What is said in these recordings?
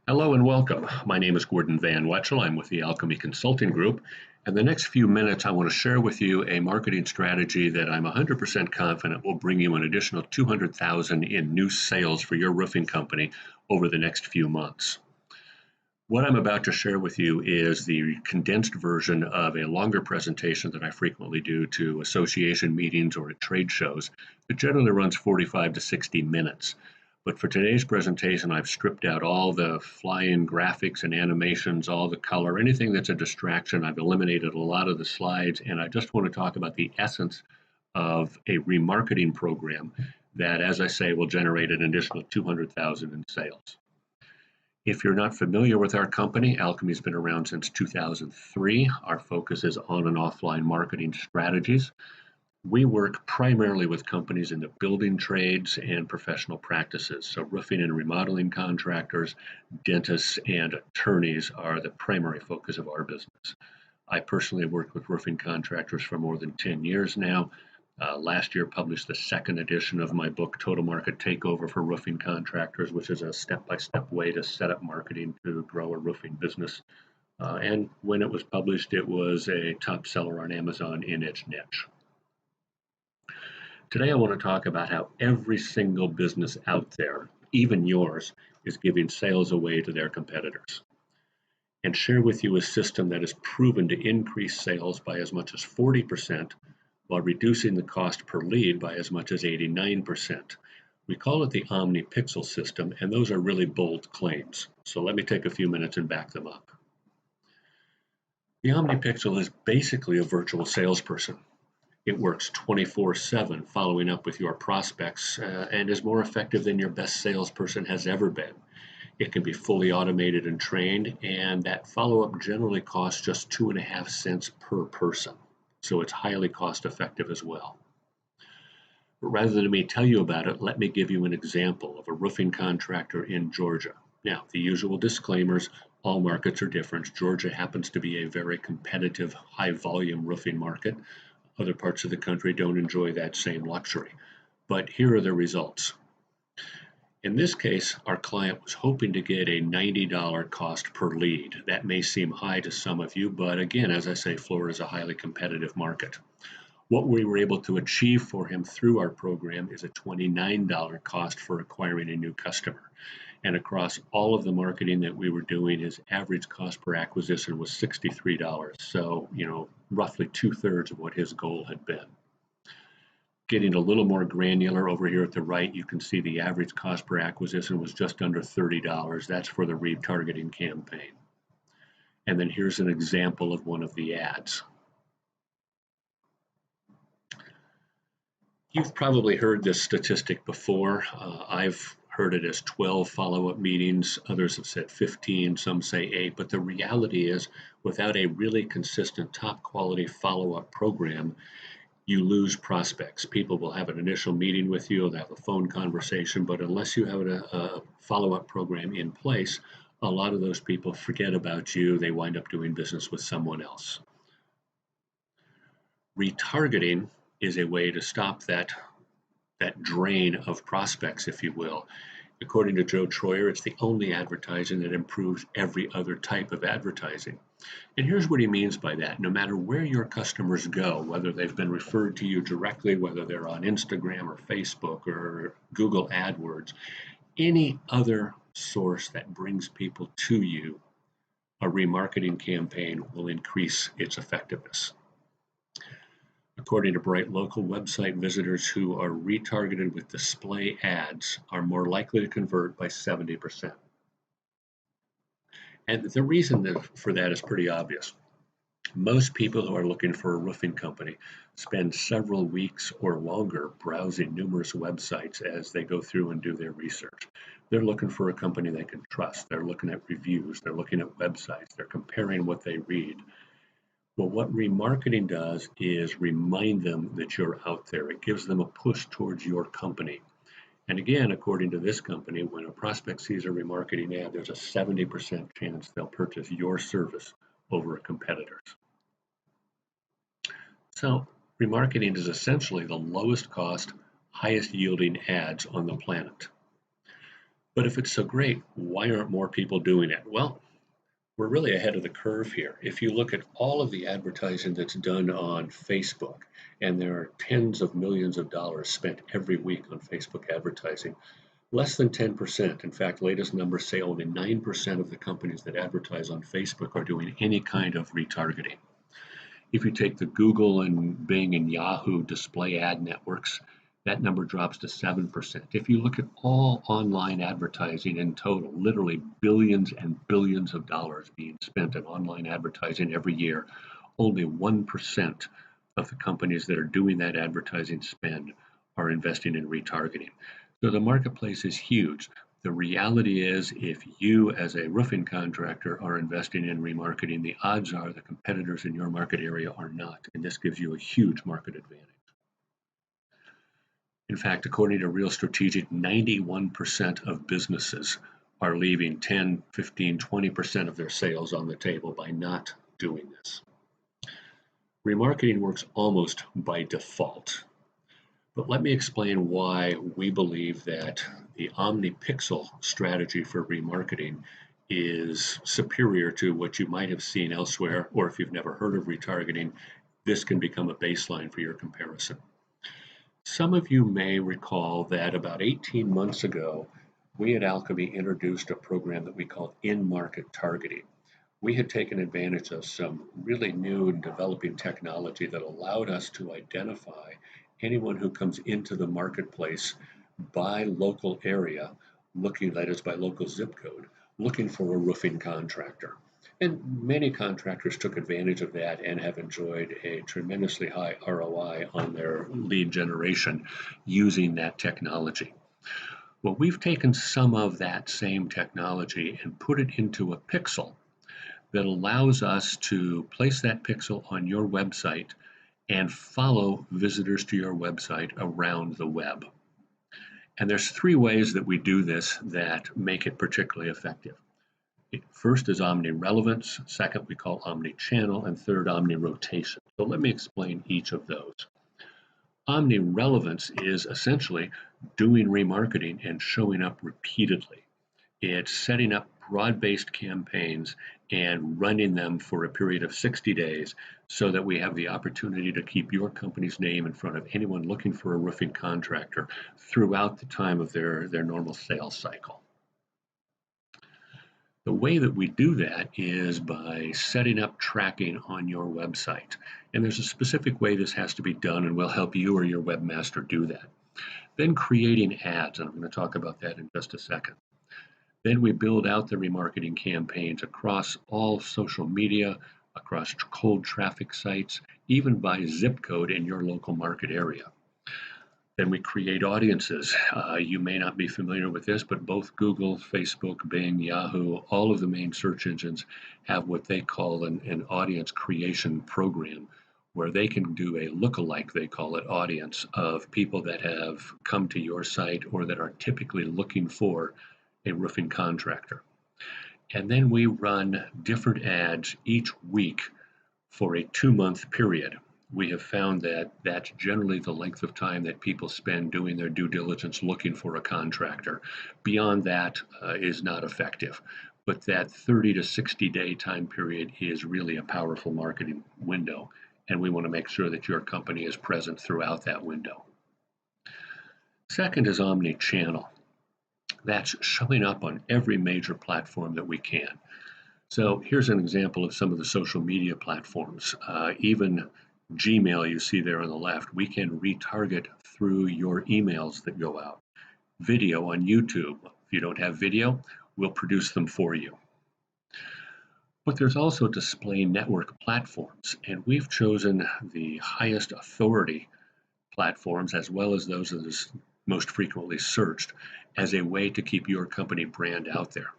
Hello and welcome. My name is Gordon Van Wetchel. I'm with the Alchemy Consulting Group. And the next few minutes, I want to share with you a marketing strategy that I'm 100% confident will bring you an additional $200,000 in new sales for your roofing company over the next few months. What I'm about to share with you is the condensed version of a longer presentation that I frequently do to association meetings or at trade shows. It generally runs 45 to 60 minutes. But for today's presentation, I've stripped out all the fly-in graphics and animations, all the color, anything that's a distraction. I've eliminated a lot of the slides, and I just want to talk about the essence of a remarketing program that, as I say, will generate an additional $200,000 in sales. If you're not familiar with our company, Alchemy's been around since 2003. Our focus is on and offline marketing strategies. We work primarily with companies in the building trades and professional practices. So roofing and remodeling contractors, dentists, and attorneys are the primary focus of our business. I personally have worked with roofing contractors for more than 10 years now. Last year published the second edition of my book, Total Market Takeover for Roofing Contractors, which is a step-by-step way to set up marketing to grow a roofing business. And when it was published, it was a top seller on Amazon in its niche. Today, I want to talk about how every single business out there, even yours, is giving sales away to their competitors, and share with you a system that is proven to increase sales by as much as 40% while reducing the cost per lead by as much as 89%. We call it the Omni Pixel system, and those are really bold claims. So let me take a few minutes and back them up. The Omni Pixel is basically a virtual salesperson. It works 24/7 following up with your prospects and is more effective than your best salesperson has ever been. It can be fully automated and trained, and that follow-up generally costs just 2.5 cents per person. So it's highly cost effective as well. But rather than me tell you about it, let me give you an example of a roofing contractor in Georgia. Now, the usual disclaimers, all markets are different. Georgia happens to be a very competitive, high-volume roofing market. Other parts of the country don't enjoy that same luxury. But here are the results. In this case, our client was hoping to get a $90 cost per lead. That may seem high to some of you, but again, as I say, Florida is a highly competitive market. What we were able to achieve for him through our program is a $29 cost for acquiring a new customer. And across all of the marketing that we were doing, his average cost per acquisition was $63. So, roughly 2/3 of what his goal had been. Getting a little more granular over here at the right, you can see the average cost per acquisition was just under $30. That's for the retargeting campaign. And then here's an example of one of the ads. You've probably heard this statistic before. I've heard it as 12 follow-up meetings. Others have said 15, some say 8. But the reality is, without a really consistent, top-quality follow-up program, you lose prospects. People will have an initial meeting with you, they'll have a phone conversation, but unless you have a follow-up program in place, a lot of those people forget about you. They wind up doing business with someone else. Retargeting is a way to stop that drain of prospects, if you will. According to Joe Troyer, it's the only advertising that improves every other type of advertising. And here's what he means by that. No matter where your customers go, whether they've been referred to you directly, whether they're on Instagram or Facebook or Google AdWords, any other source that brings people to you, a remarketing campaign will increase its effectiveness. According to Bright Local, website visitors who are retargeted with display ads are more likely to convert by 70%. And the reason for that is pretty obvious. Most people who are looking for a roofing company spend several weeks or longer browsing numerous websites as they go through and do their research. They're looking for a company they can trust. They're looking at reviews. They're looking at websites. They're comparing what they read. Well, what remarketing does is remind them that you're out there. It gives them a push towards your company. And again, according to this company, when a prospect sees a remarketing ad, there's a 70% chance they'll purchase your service over a competitor's. So remarketing is essentially the lowest cost, highest yielding ads on the planet. But if it's so great, why aren't more people doing it? Well, we're really ahead of the curve here. If you look at all of the advertising that's done on Facebook, and there are tens of millions of dollars spent every week on Facebook advertising, less than 10%. In fact, latest numbers say only 9% of the companies that advertise on Facebook are doing any kind of retargeting. If you take the Google and Bing and Yahoo display ad networks, that number drops to 7%. If you look at all online advertising in total, literally billions and billions of dollars being spent on online advertising every year, only 1% of the companies that are doing that advertising spend are investing in retargeting. So the marketplace is huge. The reality is, if you as a roofing contractor are investing in remarketing, the odds are the competitors in your market area are not, and this gives you a huge market advantage. In fact, according to Real Strategic, 91% of businesses are leaving 10, 15, 20% of their sales on the table by not doing this. Remarketing works almost by default. But let me explain why we believe that the Omni Pixel strategy for remarketing is superior to what you might have seen elsewhere, or if you've never heard of retargeting, this can become a baseline for your comparison. Some of you may recall that about 18 months ago, we at Alchemy introduced a program that we called in-market targeting. We had taken advantage of some really new and developing technology that allowed us to identify anyone who comes into the marketplace by local area, looking, that is by local zip code, looking for a roofing contractor. And many contractors took advantage of that and have enjoyed a tremendously high ROI on their lead generation using that technology. Well, we've taken some of that same technology and put it into a pixel that allows us to place that pixel on your website and follow visitors to your website around the web. And there's three ways that we do this that make it particularly effective. First is omni-relevance, second we call omni-channel, and third omni-rotation. So let me explain each of those. Omni-relevance is essentially doing remarketing and showing up repeatedly. It's setting up broad-based campaigns and running them for a period of 60 days so that we have the opportunity to keep your company's name in front of anyone looking for a roofing contractor throughout the time of their normal sales cycle. The way that we do that is by setting up tracking on your website. And there's a specific way this has to be done, and we'll help you or your webmaster do that. Then creating ads, and I'm going to talk about that in just a second. Then we build out the remarketing campaigns across all social media, across cold traffic sites, even by zip code in your local market area. Then we create audiences. You may not be familiar with this, but both Google, Facebook, Bing, Yahoo, all of the main search engines have what they call an audience creation program, where they can do a lookalike, they call it, audience of people that have come to your site or that are typically looking for a roofing contractor. And then we run different ads each week for a 2-month period. We have found that that's generally the length of time that people spend doing their due diligence looking for a contractor. Beyond that is not effective. But that 30 to 60 day time period is really a powerful marketing window, and we want to make sure that your company is present throughout that window. Second is omni-channel. That's showing up on every major platform that we can. So here's an example of some of the social media platforms. Even Gmail, you see there on the left, we can retarget through your emails that go out. Video on YouTube. If you don't have video, we'll produce them for you. But there's also display network platforms, and we've chosen the highest authority platforms as well as those that are most frequently searched as a way to keep your company brand out there.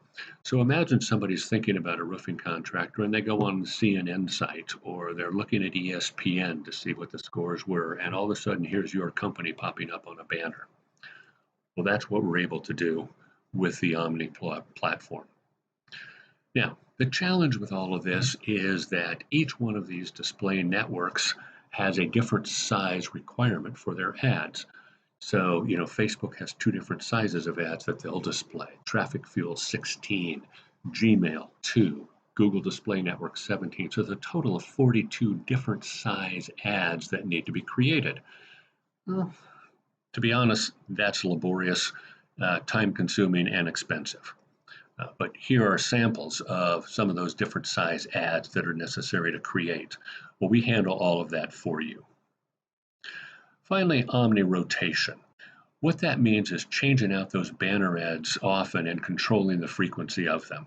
So imagine somebody's thinking about a roofing contractor and they go on the CNN site or they're looking at ESPN to see what the scores were, and all of a sudden here's your company popping up on a banner. Well, that's what we're able to do with the Omni platform. Now, the challenge with all of this is that each one of these display networks has a different size requirement for their ads. So, Facebook has two different sizes of ads that they'll display. Traffic Fuel 16, Gmail 2, Google Display Network 17. So there's a total of 42 different size ads that need to be created. Well, to be honest, that's laborious, time consuming, and expensive. But here are samples of some of those different size ads that are necessary to create. Well, we handle all of that for you. Finally, omni rotation. What that means is changing out those banner ads often and controlling the frequency of them.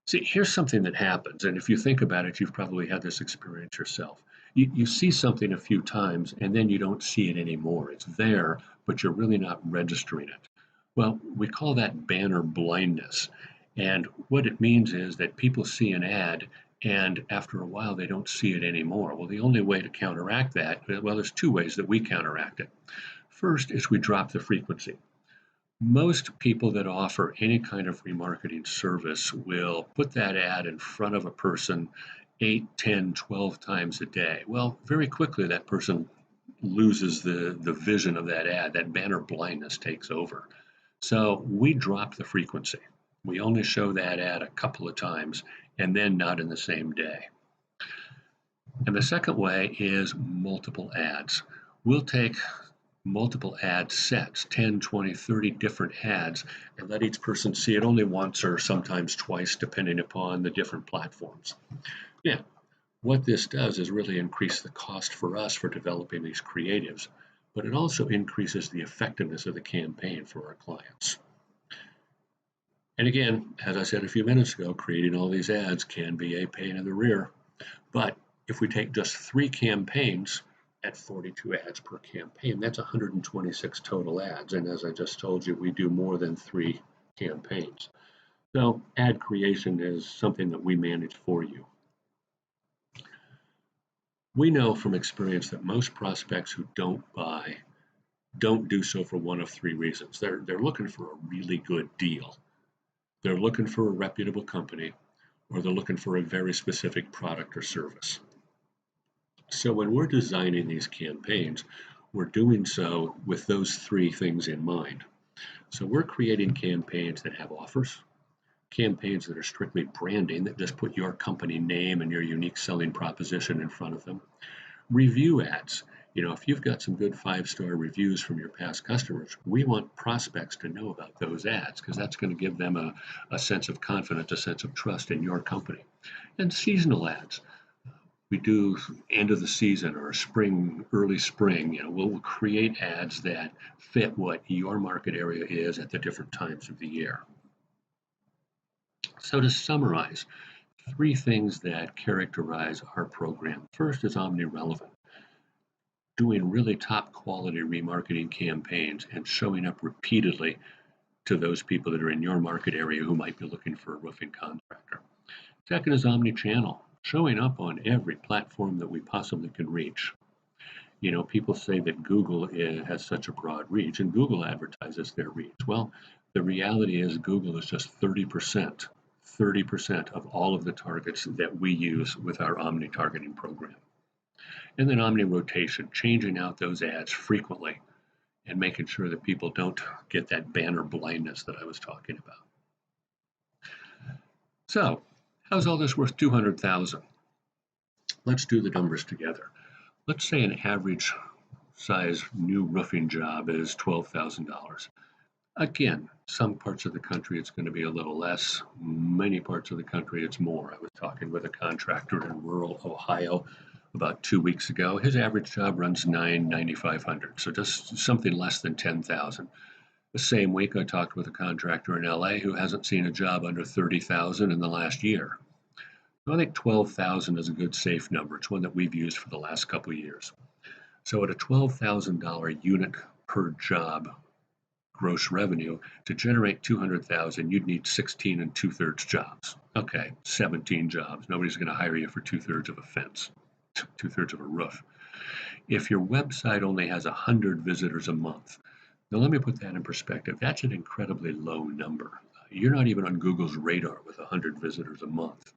See, here's something that happens, and if you think about it, you've probably had this experience yourself. You see something a few times and then you don't see it anymore. It's there, but you're really not registering it. Well, we call that banner blindness. And what it means is that people see an ad and after a while they don't see it anymore. Well, the only way to counteract that, well, there's two ways that we counteract it. First is we drop the frequency. Most people that offer any kind of remarketing service will put that ad in front of a person 8, 10, 12 times a day. Well, very quickly that person loses the vision of that ad. That banner blindness takes over. So we drop the frequency. We only show that ad a couple of times and then not in the same day. And the second way is multiple ads. We'll take multiple ad sets, 10, 20, 30 different ads, and let each person see it only once or sometimes twice, depending upon the different platforms. Yeah, what this does is really increase the cost for us for developing these creatives, but it also increases the effectiveness of the campaign for our clients. And again, as I said a few minutes ago, creating all these ads can be a pain in the rear, but if we take just 3 campaigns, at 42 ads per campaign, that's 126 total ads. And as I just told you, we do more than 3 campaigns. So ad creation is something that we manage for you. We know from experience that most prospects who don't buy don't do so for one of 3 reasons. They're looking for a really good deal. They're looking for a reputable company, or they're looking for a very specific product or service. So when we're designing these campaigns, we're doing so with those 3 things in mind. So we're creating campaigns that have offers, campaigns that are strictly branding, that just put your company name and your unique selling proposition in front of them. Review ads. If you've got some good 5-star reviews from your past customers, we want prospects to know about those ads because that's going to give them a sense of confidence, a sense of trust in your company. And seasonal ads. We do end of the season or spring, early spring, we'll create ads that fit what your market area is at the different times of the year. So to summarize, 3 things that characterize our program. First is omni-relevant, doing really top quality remarketing campaigns and showing up repeatedly to those people that are in your market area who might be looking for a roofing contractor. Second is omni-channel, showing up on every platform that we possibly can reach. People say that Google has such a broad reach, and Google advertises their reach. Well, the reality is Google is just 30% of all of the targets that we use with our Omni targeting program. And then Omni rotation, changing out those ads frequently and making sure that people don't get that banner blindness that I was talking about. So, how's all this worth $200,000? Let's do the numbers together. Let's say an average size new roofing job is $12,000. Again, some parts of the country it's going to be a little less. Many parts of the country it's more. I was talking with a contractor in rural Ohio about 2 weeks ago. His average job runs $9,500, so just something less than $10,000. The same week I talked with a contractor in LA who hasn't seen a job under $30,000 in the last year. So I think 12,000 is a good safe number. It's one that we've used for the last couple of years. So at a $12,000 unit per job gross revenue, to generate 200,000, you'd need 16 and 2/3 jobs. Okay, 17 jobs. Nobody's going to hire you for 2/3 of a fence, 2/3 of a roof. If your website only has 100 visitors a month, now let me put that in perspective. That's an incredibly low number. You're not even on Google's radar with 100 visitors a month.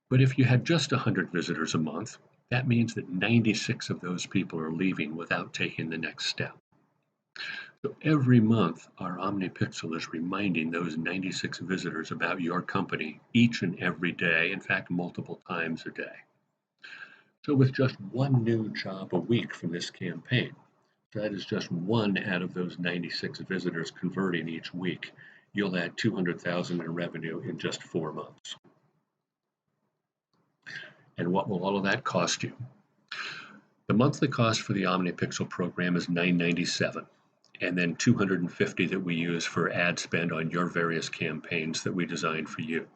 But if you had just 100 visitors a month, that means that 96 of those people are leaving without taking the next step. So every month, our Omni Pixel is reminding those 96 visitors about your company each and every day, in fact, multiple times a day. So with just one new job a week from this campaign, that is just one out of those 96 visitors converting each week. You'll add 200,000 in revenue in just 4 months. And what will all of that cost you? The monthly cost for the OmniPixel program is $997, and then $250 that we use for ad spend on your various campaigns that we designed for you.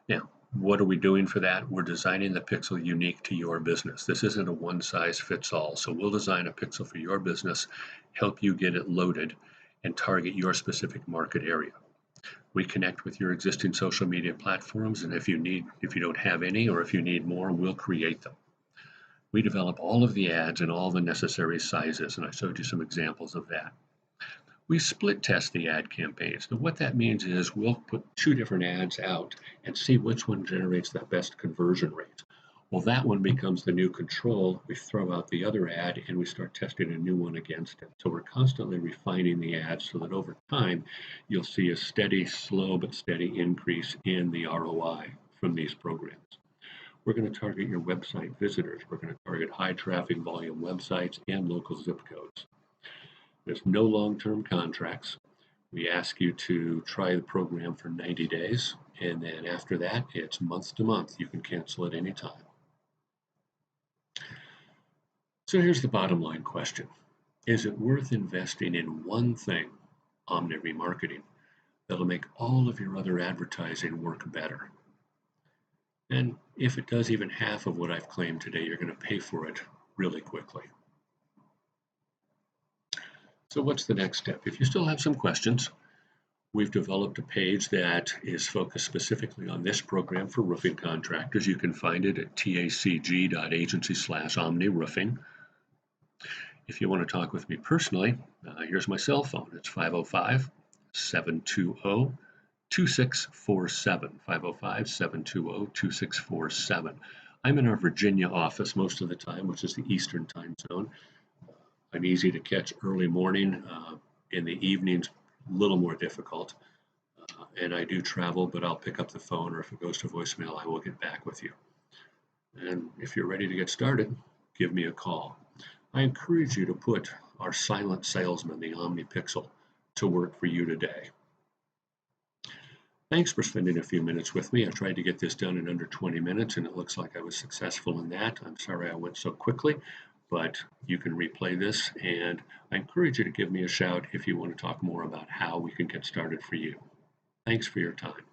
Now, what are we doing for that? We're designing the pixel unique to your business. This isn't a one size fits all. So we'll design a pixel for your business, help you get it loaded, and target your specific market area. We connect with your existing social media platforms, and if you don't have any, or if you need more, we'll create them. We develop all of the ads in all the necessary sizes, and I showed you some examples of that. We split test the ad campaigns. Now, what that means is we'll put two different ads out and see which one generates the best conversion rate. Well, that one becomes the new control. We throw out the other ad and we start testing a new one against it. So we're constantly refining the ads so that over time you'll see a steady, slow but steady increase in the ROI from these programs. We're going to target your website visitors. We're going to target high traffic volume websites and local zip codes. There's no long-term contracts. We ask you to try the program for 90 days, and then after that, it's month to month. You can cancel at any time. So here's the bottom line question. Is it worth investing in one thing, Omni remarketing, that'll make all of your other advertising work better? And if it does even half of what I've claimed today, you're going to pay for it really quickly. So what's the next step? If you still have some questions, we've developed a page that is focused specifically on this program for roofing contractors. You can find it at tacg.agency/omniroofing. If you want to talk with me personally, here's my cell phone. It's 505-720-2647, 505-720-2647. I'm in our Virginia office most of the time, which is the Eastern time zone. I'm easy to catch early morning. In the evenings, a little more difficult. And I do travel, but I'll pick up the phone, or if it goes to voicemail, I will get back with you. And if you're ready to get started, give me a call. I encourage you to put our silent salesman, the Omni Pixel, to work for you today. Thanks for spending a few minutes with me. I tried to get this done in under 20 minutes, and it looks like I was successful in that. I'm sorry I went so quickly, but you can replay this, and I encourage you to give me a shout if you want to talk more about how we can get started for you. Thanks for your time.